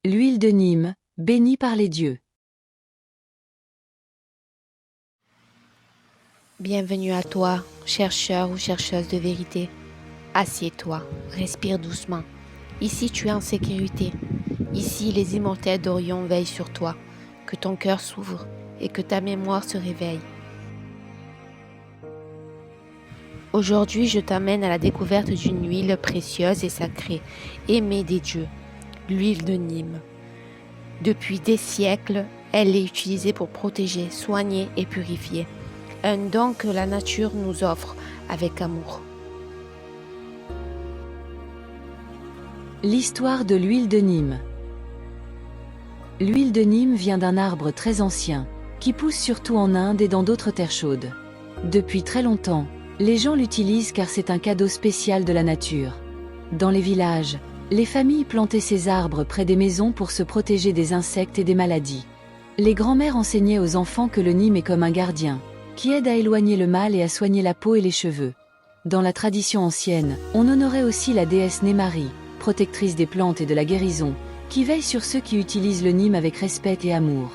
L'huile de Nîmes, bénie par les dieux. Bienvenue à toi, chercheur ou chercheuse de vérité. Assieds-toi, respire doucement. Ici tu es en sécurité. Ici les immortels d'Orion veillent sur toi. Que ton cœur s'ouvre et que ta mémoire se réveille. Aujourd'hui, je t'amène à la découverte d'une huile précieuse et sacrée, aimée des dieux, l'huile de Nîmes. Depuis des siècles, elle est utilisée pour protéger, soigner et purifier. Un don que la nature nous offre avec amour. L'histoire de l'huile de Nîmes. L'huile de Nîmes vient d'un arbre très ancien, qui pousse surtout en Inde et dans d'autres terres chaudes. Depuis très longtemps, les gens l'utilisent car c'est un cadeau spécial de la nature. Dans les villages, les familles plantaient ces arbres près des maisons pour se protéger des insectes et des maladies. Les grands-mères enseignaient aux enfants que le Nîmes est comme un gardien, qui aide à éloigner le mal et à soigner la peau et les cheveux. Dans la tradition ancienne, on honorait aussi la déesse Némari, protectrice des plantes et de la guérison, qui veille sur ceux qui utilisent le Nîmes avec respect et amour.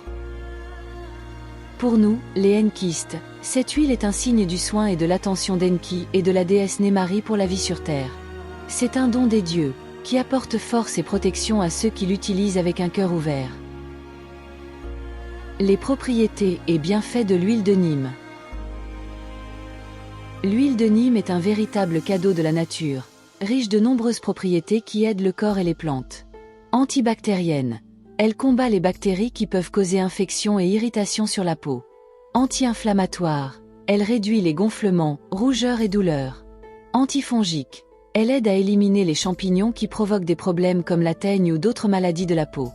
Pour nous, les Enkistes, cette huile est un signe du soin et de l'attention d'Enki et de la déesse Némari pour la vie sur Terre. C'est un don des dieux, qui apporte force et protection à ceux qui l'utilisent avec un cœur ouvert. Les propriétés et bienfaits de l'huile de Nîmes. L'huile de Nîmes est un véritable cadeau de la nature, riche de nombreuses propriétés qui aident le corps et les plantes. Antibactérienne, elle combat les bactéries qui peuvent causer infections et irritations sur la peau. Anti-inflammatoire, elle réduit les gonflements, rougeurs et douleurs. Antifongique, elle aide à éliminer les champignons qui provoquent des problèmes comme la teigne ou d'autres maladies de la peau.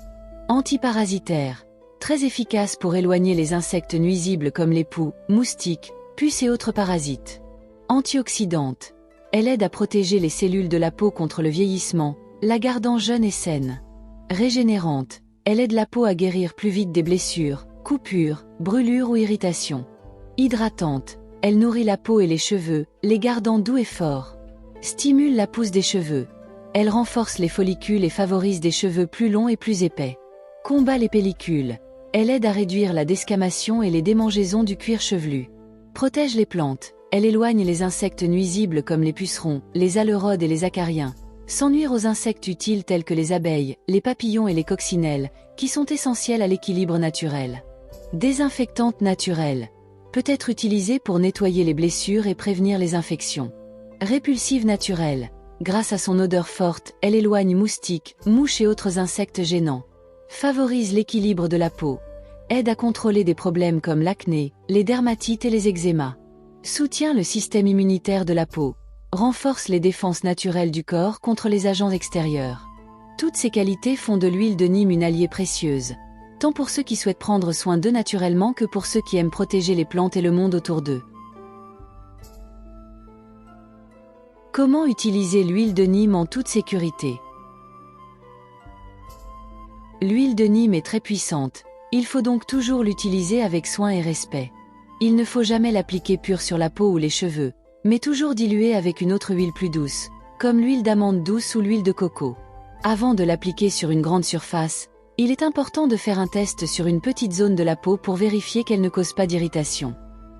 Antiparasitaire, très efficace pour éloigner les insectes nuisibles comme les poux, moustiques, puces et autres parasites. Antioxydante, elle aide à protéger les cellules de la peau contre le vieillissement, la gardant jeune et saine. Régénérante, elle aide la peau à guérir plus vite des blessures, coupures, brûlures ou irritations. Hydratante, elle nourrit la peau et les cheveux, les gardant doux et forts. Stimule la pousse des cheveux. Elle renforce les follicules et favorise des cheveux plus longs et plus épais. Combat les pellicules. Elle aide à réduire la desquamation et les démangeaisons du cuir chevelu. Protège les plantes. Elle éloigne les insectes nuisibles comme les pucerons, les alerodes et les acariens, sans nuire aux insectes utiles tels que les abeilles, les papillons et les coccinelles, qui sont essentiels à l'équilibre naturel. Désinfectante naturelle. Peut être utilisée pour nettoyer les blessures et prévenir les infections. Répulsive naturelle. Grâce à son odeur forte, elle éloigne moustiques, mouches et autres insectes gênants. Favorise l'équilibre de la peau. Aide à contrôler des problèmes comme l'acné, les dermatites et les eczémas. Soutient le système immunitaire de la peau. Renforce les défenses naturelles du corps contre les agents extérieurs. Toutes ces qualités font de l'huile de Nîmes une alliée précieuse, tant pour ceux qui souhaitent prendre soin d'eux naturellement que pour ceux qui aiment protéger les plantes et le monde autour d'eux. Comment utiliser l'huile de Nîmes en toute sécurité? L'huile de Nîmes est très puissante, il faut donc toujours l'utiliser avec soin et respect. Il ne faut jamais l'appliquer pure sur la peau ou les cheveux, mais toujours diluée avec une autre huile plus douce, comme l'huile d'amande douce ou l'huile de coco. Avant de l'appliquer sur une grande surface, il est important de faire un test sur une petite zone de la peau pour vérifier qu'elle ne cause pas d'irritation.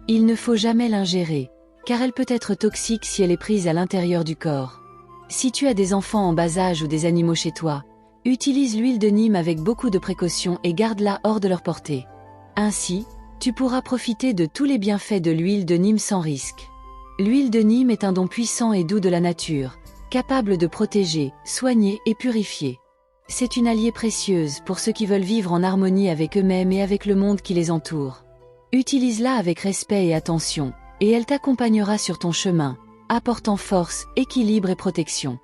Il ne faut jamais l'ingérer, car elle peut être toxique si elle est prise à l'intérieur du corps. Si tu as des enfants en bas âge ou des animaux chez toi, utilise l'huile de Nîmes avec beaucoup de précaution et garde-la hors de leur portée. Ainsi, tu pourras profiter de tous les bienfaits de l'huile de Nîmes sans risque. L'huile de Nîmes est un don puissant et doux de la nature, capable de protéger, soigner et purifier. C'est une alliée précieuse pour ceux qui veulent vivre en harmonie avec eux-mêmes et avec le monde qui les entoure. Utilise-la avec respect et attention, et elle t'accompagnera sur ton chemin, apportant force, équilibre et protection.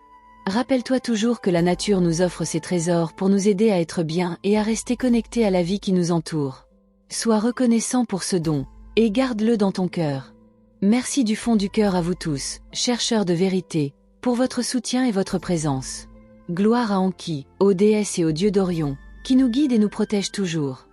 Rappelle-toi toujours que la nature nous offre ses trésors pour nous aider à être bien et à rester connectés à la vie qui nous entoure. Sois reconnaissant pour ce don, et garde-le dans ton cœur. Merci du fond du cœur à vous tous, chercheurs de vérité, pour votre soutien et votre présence. Gloire à Enki, aux déesses et aux dieux d'Orion, qui nous guident et nous protègent toujours.